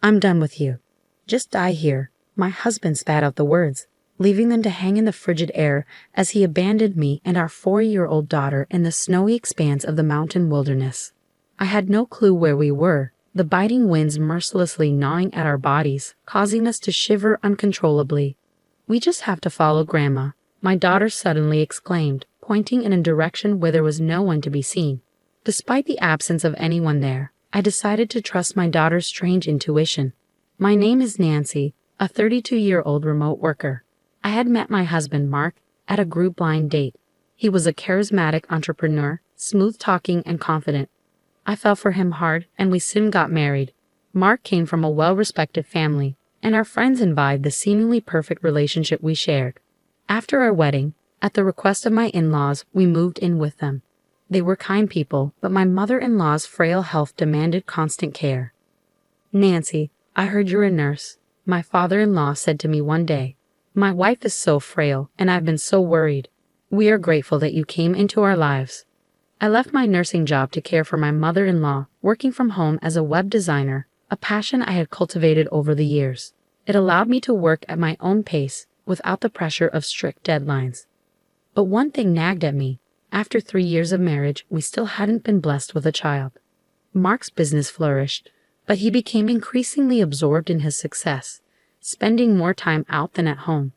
I'm done with you. Just die here." My husband spat out the words, leaving them to hang in the frigid air as he abandoned me and our 4-year-old daughter in the snowy expanse of the mountain wilderness. I had no clue where we were, the biting winds mercilessly gnawing at our bodies, causing us to shiver uncontrollably. "We just have to follow Grandma," my daughter suddenly exclaimed, pointing in a direction where there was no one to be seen. Despite the absence of anyone there, I decided to trust my daughter's strange intuition. "My name is Nancy, a 32-year-old remote worker. I had met my husband, Mark, at a group blind date. He was a charismatic entrepreneur, smooth-talking and confident. I fell for him hard, and we soon got married. Mark came from a well-respected family, and our friends envied the seemingly perfect relationship we shared. After our wedding, at the request of my in-laws, we moved in with them. They were kind people, but my mother-in-law's frail health demanded constant care. Nancy, I heard you're a nurse," my father-in-law said to me one day. "My wife is so frail, and I've been so worried. We are grateful that you came into our lives." I left my nursing job to care for my mother-in-law, working from home as a web designer, a passion I had cultivated over the years. It allowed me to work at my own pace, without the pressure of strict deadlines. But one thing nagged at me. After 3 years of marriage, we still hadn't been blessed with a child. Mark's business flourished, but he became increasingly absorbed in his success, spending more time out than at home.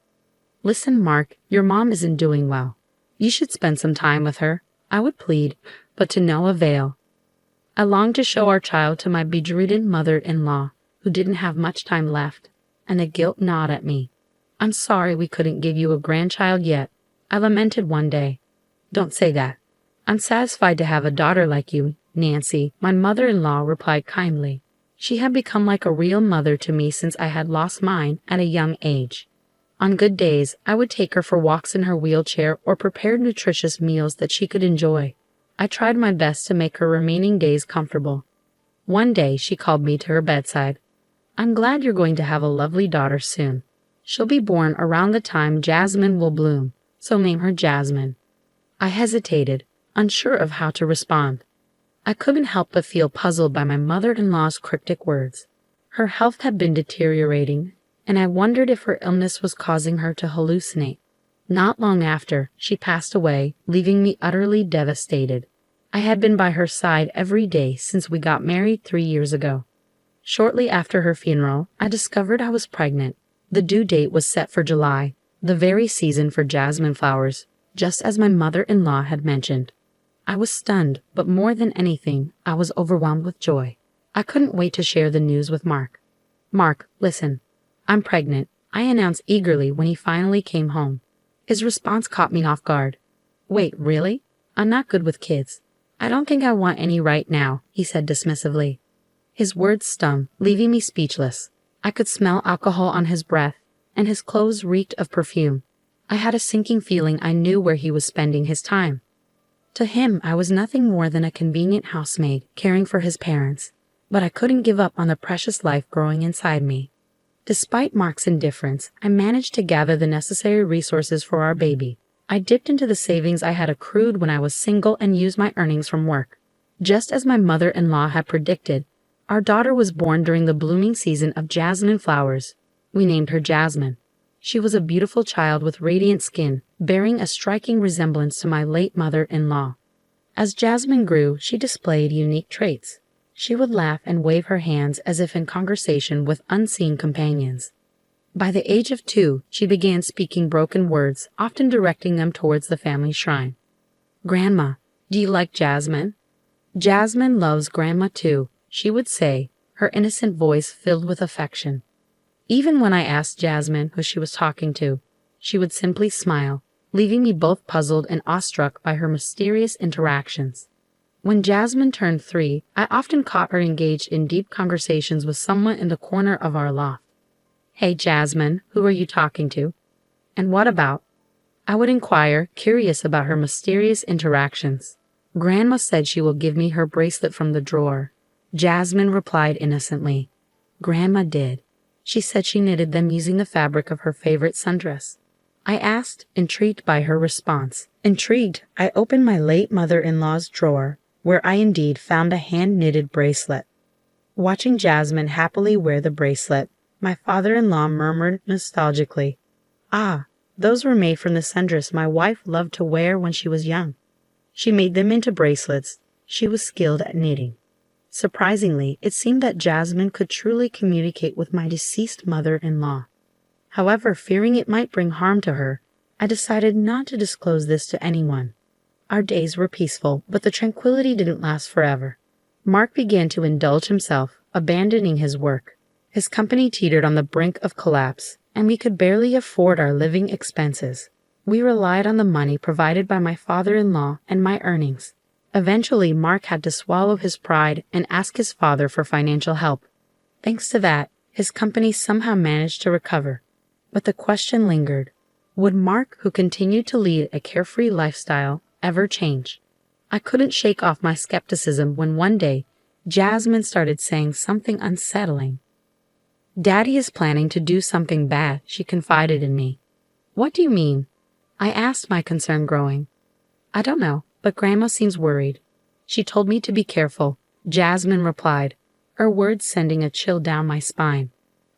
"Listen, Mark, your mom isn't doing well. You should spend some time with her," I would plead, but to no avail. I longed to show our child to my bedridden mother-in-law, who didn't have much time left, and the guilt gnawed at me. "I'm sorry we couldn't give you a grandchild yet," I lamented one day. "Don't say that. I'm satisfied to have a daughter like you, Nancy," my mother-in-law replied kindly. She had become like a real mother to me since I had lost mine at a young age. On good days, I would take her for walks in her wheelchair or prepare nutritious meals that she could enjoy. I tried my best to make her remaining days comfortable. One day, she called me to her bedside. "I'm glad you're going to have a lovely daughter soon. She'll be born around the time jasmine will bloom, so name her Jasmine." I hesitated, unsure of how to respond. I couldn't help but feel puzzled by my mother-in-law's cryptic words. Her health had been deteriorating, and I wondered if her illness was causing her to hallucinate. Not long after, she passed away, leaving me utterly devastated. I had been by her side every day since we got married 3 years ago. Shortly after her funeral, I discovered I was pregnant. The due date was set for July, the very season for jasmine flowers, just as my mother-in-law had mentioned. I was stunned, but more than anything, I was overwhelmed with joy. I couldn't wait to share the news with Mark. "Mark, listen. I'm pregnant," I announced eagerly when he finally came home. His response caught me off guard. "Wait, really? I'm not good with kids. I don't think I want any right now," he said dismissively. His words stung, leaving me speechless. I could smell alcohol on his breath, and his clothes reeked of perfume. I had a sinking feeling I knew where he was spending his time. To him, I was nothing more than a convenient housemaid caring for his parents, but I couldn't give up on the precious life growing inside me. Despite Mark's indifference, I managed to gather the necessary resources for our baby. I dipped into the savings I had accrued when I was single and used my earnings from work. Just as my mother-in-law had predicted, our daughter was born during the blooming season of jasmine flowers. We named her Jasmine. She was a beautiful child with radiant skin, bearing a striking resemblance to my late mother-in-law. As Jasmine grew, she displayed unique traits. She would laugh and wave her hands as if in conversation with unseen companions. By the age of 2, she began speaking broken words, often directing them towards the family shrine. "Grandma, do you like Jasmine?" "Jasmine loves Grandma too," she would say, her innocent voice filled with affection. Even when I asked Jasmine who she was talking to, she would simply smile, leaving me both puzzled and awestruck by her mysterious interactions. When Jasmine turned 3, I often caught her engaged in deep conversations with someone in the corner of our loft. "Hey, Jasmine, who are you talking to? And what about?" I would inquire, curious about her mysterious interactions. "Grandma said she will give me her bracelet from the drawer," Jasmine replied innocently. "Grandma did. She said she knitted them using the fabric of her favorite sundress." I asked, intrigued by her response. Intrigued, I opened my late mother-in-law's drawer, where I indeed found a hand-knitted bracelet. Watching Jasmine happily wear the bracelet, my father-in-law murmured nostalgically, "Ah, those were made from the sundress my wife loved to wear when she was young. She made them into bracelets. She was skilled at knitting." Surprisingly, it seemed that Jasmine could truly communicate with my deceased mother-in-law. However, fearing it might bring harm to her, I decided not to disclose this to anyone. Our days were peaceful, but the tranquility didn't last forever. Mark began to indulge himself, abandoning his work. His company teetered on the brink of collapse, and we could barely afford our living expenses. We relied on the money provided by my father-in-law and my earnings. Eventually, Mark had to swallow his pride and ask his father for financial help. Thanks to that, his company somehow managed to recover. But the question lingered. Would Mark, who continued to lead a carefree lifestyle, ever change? I couldn't shake off my skepticism when one day, Jasmine started saying something unsettling. "Daddy is planning to do something bad," she confided in me. "What do you mean?" I asked, my concern growing. "I don't know, but Grandma seems worried. She told me to be careful," Jasmine replied, her words sending a chill down my spine.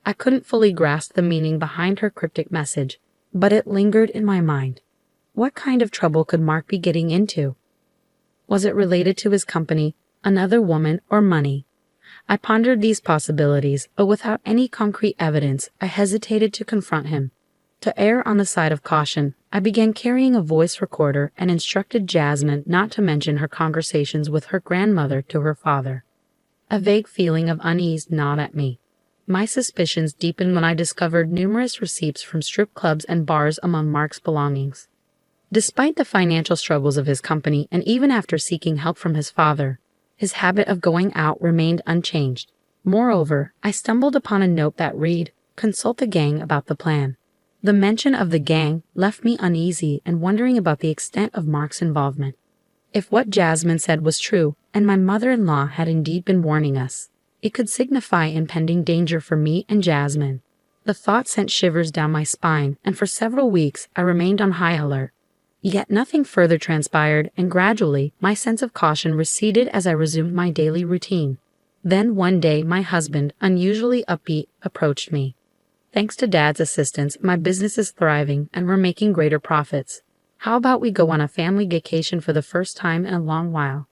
I couldn't fully grasp the meaning behind her cryptic message, but it lingered in my mind. What kind of trouble could Mark be getting into? Was it related to his company, another woman, or money? I pondered these possibilities, but without any concrete evidence, I hesitated to confront him. To err on the side of caution, I began carrying a voice recorder and instructed Jasmine not to mention her conversations with her grandmother to her father. A vague feeling of unease gnawed at me. My suspicions deepened when I discovered numerous receipts from strip clubs and bars among Mark's belongings. Despite the financial struggles of his company and even after seeking help from his father, his habit of going out remained unchanged. Moreover, I stumbled upon a note that read, "Consult the gang about the plan." The mention of the gang left me uneasy and wondering about the extent of Mark's involvement. If what Jasmine said was true, and my mother-in-law had indeed been warning us, it could signify impending danger for me and Jasmine. The thought sent shivers down my spine, and for several weeks I remained on high alert. Yet nothing further transpired, and gradually my sense of caution receded as I resumed my daily routine. Then one day my husband, unusually upbeat, approached me. "Thanks to Dad's assistance, my business is thriving and we're making greater profits. How about we go on a family vacation for the first time in a long while?"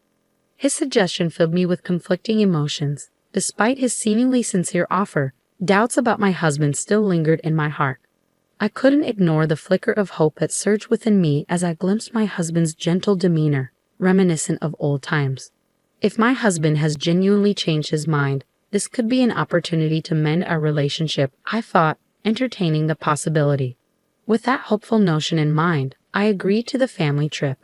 His suggestion filled me with conflicting emotions. Despite his seemingly sincere offer, doubts about my husband still lingered in my heart. I couldn't ignore the flicker of hope that surged within me as I glimpsed my husband's gentle demeanor, reminiscent of old times. If my husband has genuinely changed his mind, this could be an opportunity to mend our relationship, I thought, entertaining the possibility. With that hopeful notion in mind, I agreed to the family trip.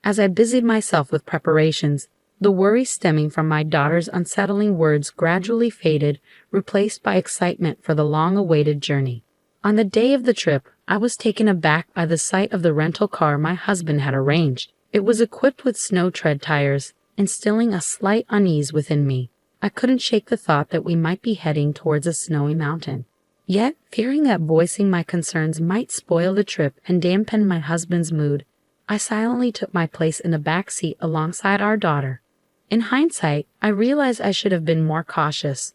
As I busied myself with preparations, the worry stemming from my daughter's unsettling words gradually faded, replaced by excitement for the long-awaited journey. On the day of the trip, I was taken aback by the sight of the rental car my husband had arranged. It was equipped with snow tread tires, instilling a slight unease within me. I couldn't shake the thought that we might be heading towards a snowy mountain. Yet, fearing that voicing my concerns might spoil the trip and dampen my husband's mood, I silently took my place in the back seat alongside our daughter. In hindsight, I realized I should have been more cautious.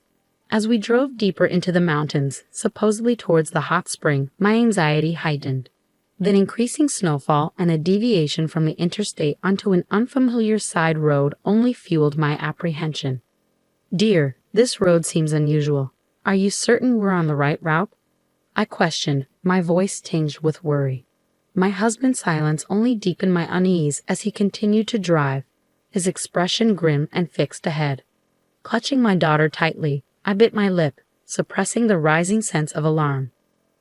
As we drove deeper into the mountains, supposedly towards the hot spring, my anxiety heightened. Then increasing snowfall and a deviation from the interstate onto an unfamiliar side road only fueled my apprehension. "Dear, this road seems unusual. Are you certain we're on the right route?" I questioned, my voice tinged with worry. My husband's silence only deepened my unease as he continued to drive, his expression grim and fixed ahead. Clutching my daughter tightly, I bit my lip, suppressing the rising sense of alarm.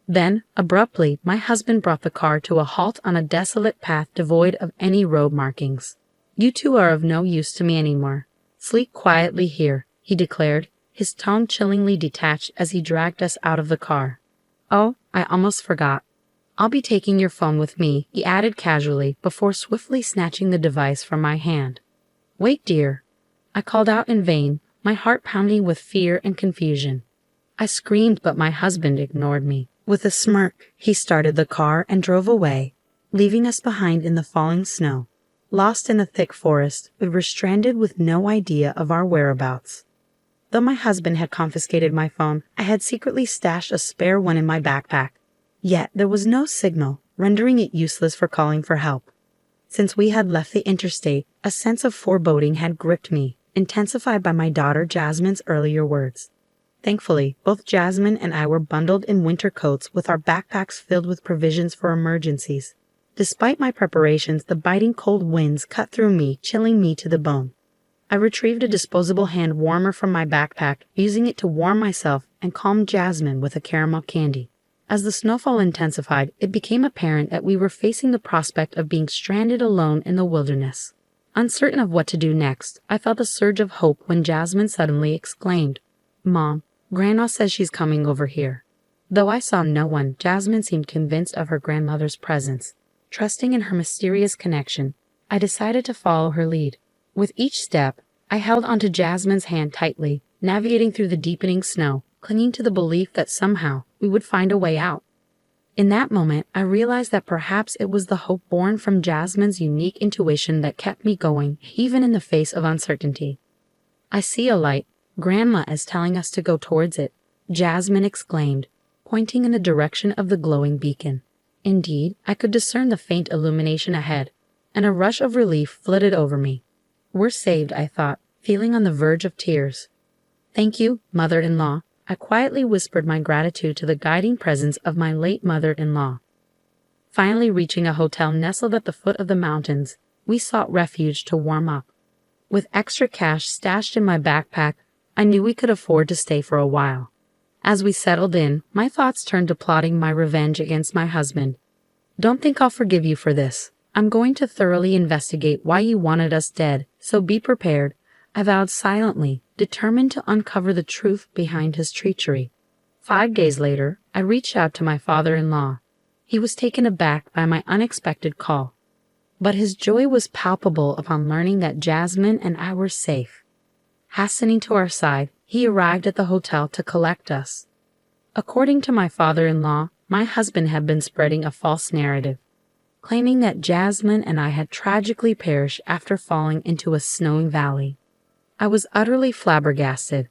Then, abruptly, my husband brought the car to a halt on a desolate path devoid of any road markings. "You two are of no use to me anymore. Sleep quietly here," he declared, his tone chillingly detached as he dragged us out of the car. "Oh, I almost forgot. I'll be taking your phone with me," he added casually before swiftly snatching the device from my hand. "Wait, dear." I called out in vain, my heart pounding with fear and confusion. I screamed, but my husband ignored me. With a smirk, he started the car and drove away, leaving us behind in the falling snow. Lost in a thick forest, we were stranded with no idea of our whereabouts. Though my husband had confiscated my phone, I had secretly stashed a spare one in my backpack. Yet there was no signal, rendering it useless for calling for help. Since we had left the interstate, a sense of foreboding had gripped me, intensified by my daughter Jasmine's earlier words. Thankfully, both Jasmine and I were bundled in winter coats with our backpacks filled with provisions for emergencies. Despite my preparations, the biting cold winds cut through me, chilling me to the bone. I retrieved a disposable hand warmer from my backpack, using it to warm myself and calm Jasmine with a caramel candy. As the snowfall intensified, it became apparent that we were facing the prospect of being stranded alone in the wilderness. Uncertain of what to do next, I felt a surge of hope when Jasmine suddenly exclaimed, "Mom, Grandma says she's coming over here." Though I saw no one, Jasmine seemed convinced of her grandmother's presence. Trusting in her mysterious connection, I decided to follow her lead. With each step, I held onto Jasmine's hand tightly, navigating through the deepening snow, clinging to the belief that somehow we would find a way out. In that moment, I realized that perhaps it was the hope born from Jasmine's unique intuition that kept me going, even in the face of uncertainty. "I see a light. Grandma is telling us to go towards it," Jasmine exclaimed, pointing in the direction of the glowing beacon. Indeed, I could discern the faint illumination ahead, and a rush of relief flooded over me. "We're saved," I thought, feeling on the verge of tears. "Thank you, mother-in-law," I quietly whispered my gratitude to the guiding presence of my late mother-in-law. Finally reaching a hotel nestled at the foot of the mountains, we sought refuge to warm up. With extra cash stashed in my backpack, I knew we could afford to stay for a while. As we settled in, my thoughts turned to plotting my revenge against my husband. "Don't think I'll forgive you for this. I'm going to thoroughly investigate why you wanted us dead, so be prepared," I vowed silently, determined to uncover the truth behind his treachery. 5 days later, I reached out to my father-in-law. He was taken aback by my unexpected call, but his joy was palpable upon learning that Jasmine and I were safe. Hastening to our side, he arrived at the hotel to collect us. According to my father-in-law, my husband had been spreading a false narrative, claiming that Jasmine and I had tragically perished after falling into a snowy valley. I was utterly flabbergasted.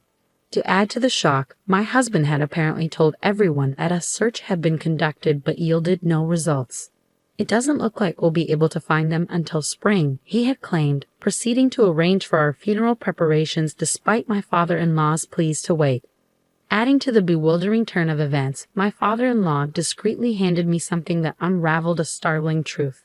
To add to the shock, my husband had apparently told everyone that a search had been conducted but yielded no results. "It doesn't look like we'll be able to find them until spring," he had claimed, proceeding to arrange for our funeral preparations despite my father-in-law's pleas to wait. Adding to the bewildering turn of events, my father-in-law discreetly handed me something that unraveled a startling truth.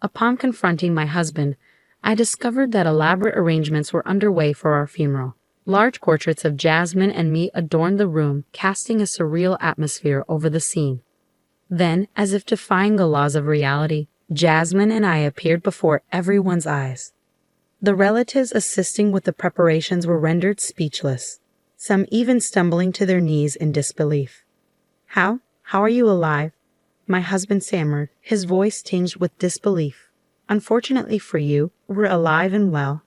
Upon confronting my husband, I discovered that elaborate arrangements were underway for our funeral. Large portraits of Jasmine and me adorned the room, casting a surreal atmosphere over the scene. Then, as if defying the laws of reality, Jasmine and I appeared before everyone's eyes. The relatives assisting with the preparations were rendered speechless, some even stumbling to their knees in disbelief. How are you alive?" my husband stammered, his voice tinged with disbelief. "Unfortunately for you, we're alive and well,"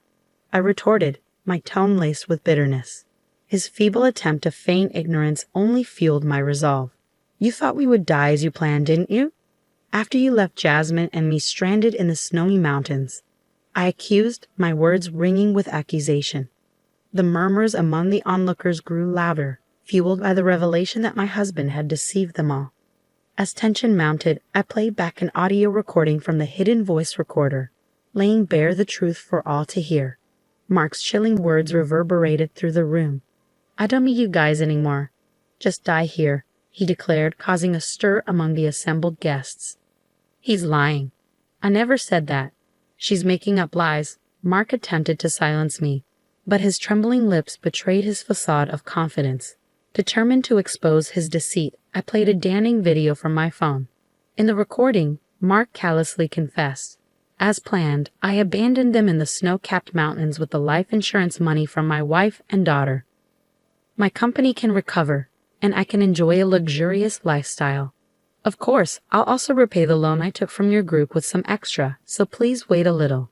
I retorted, my tone laced with bitterness. His feeble attempt to feign ignorance only fueled my resolve. "You thought we would die as you planned, didn't you? After you left Jasmine and me stranded in the snowy mountains," I accused, my words ringing with accusation. The murmurs among the onlookers grew louder, fueled by the revelation that my husband had deceived them all. As tension mounted, I played back an audio recording from the hidden voice recorder, laying bare the truth for all to hear. Mark's chilling words reverberated through the room. "I don't need you guys anymore. Just die here," he declared, causing a stir among the assembled guests. "He's lying. I never said that. She's making up lies." Mark attempted to silence me, but his trembling lips betrayed his facade of confidence. Determined to expose his deceit, I played a damning video from my phone. In the recording, Mark callously confessed, "As planned, I abandoned them in the snow-capped mountains with the life insurance money from my wife and daughter. My company can recover, and I can enjoy a luxurious lifestyle. Of course, I'll also repay the loan I took from your group with some extra, so please wait a little."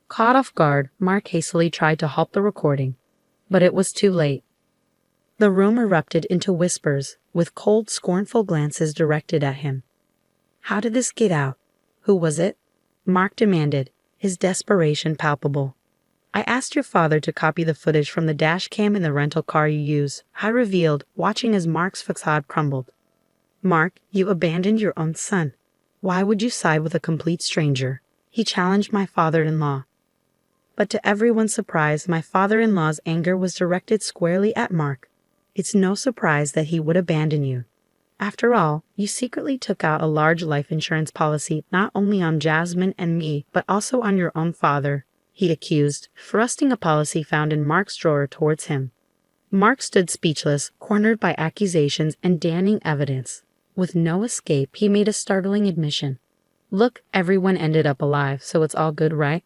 Caught off guard, Mark hastily tried to halt the recording, but it was too late. The room erupted into whispers, with cold, scornful glances directed at him. "How did this get out? Who was it?" Mark demanded, his desperation palpable. I asked your father to copy the footage from the dash cam in the rental car you use, I revealed, watching as Mark's facade crumbled. Mark, you abandoned your own son. Why would you side with a complete stranger? He challenged my father-in-law. But to everyone's surprise, my father-in-law's anger was directed squarely at Mark. It's no surprise that he would abandon you. After all, you secretly took out a large life insurance policy not only on Jasmine and me, but also on your own father, he accused, thrusting a policy found in Mark's drawer towards him. Mark stood speechless, cornered by accusations and damning evidence. With no escape, he made a startling admission. Look, everyone ended up alive, so it's all good, right?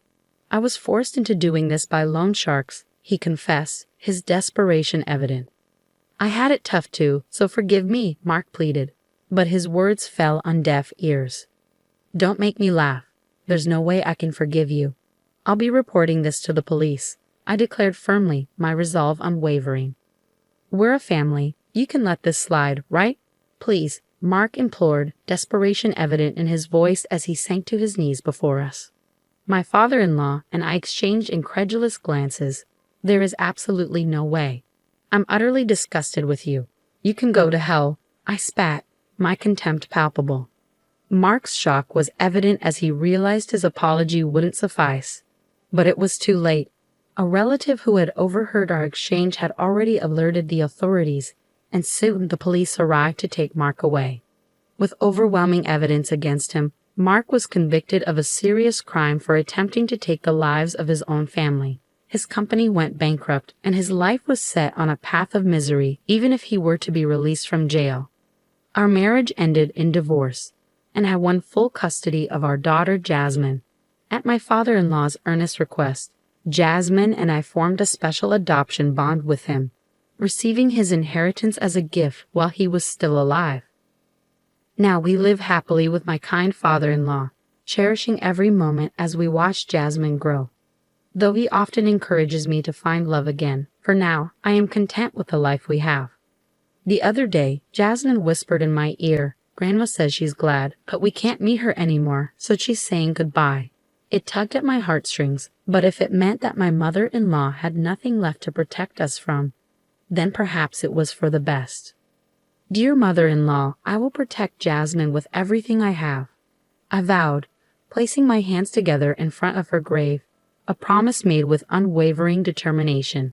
I was forced into doing this by loan sharks, he confessed, his desperation evident. I had it tough too, so forgive me, Mark pleaded. But his words fell on deaf ears. Don't make me laugh. There's no way I can forgive you. I'll be reporting this to the police, I declared firmly, my resolve unwavering. We're a family. You can let this slide, right? Please, Mark implored, desperation evident in his voice as he sank to his knees before us. My father-in-law and I exchanged incredulous glances. There is absolutely no way. I'm utterly disgusted with you. You can go to hell, I spat, my contempt palpable. Mark's shock was evident as he realized his apology wouldn't suffice. But it was too late. A relative who had overheard our exchange had already alerted the authorities, and soon the police arrived to take Mark away. With overwhelming evidence against him, Mark was convicted of a serious crime for attempting to take the lives of his own family. His company went bankrupt, and his life was set on a path of misery, even if he were to be released from jail. Our marriage ended in divorce, and I won full custody of our daughter Jasmine. At my father-in-law's earnest request, Jasmine and I formed a special adoption bond with him, receiving his inheritance as a gift while he was still alive. Now we live happily with my kind father-in-law, cherishing every moment as we watch Jasmine grow. Though he often encourages me to find love again, for now, I am content with the life we have. The other day, Jasmine whispered in my ear, Grandma says she's glad, but we can't meet her anymore, so she's saying goodbye. It tugged at my heartstrings, but if it meant that my mother-in-law had nothing left to protect us from, then perhaps it was for the best. Dear mother-in-law, I will protect Jasmine with everything I have, I vowed, placing my hands together in front of her grave, a promise made with unwavering determination.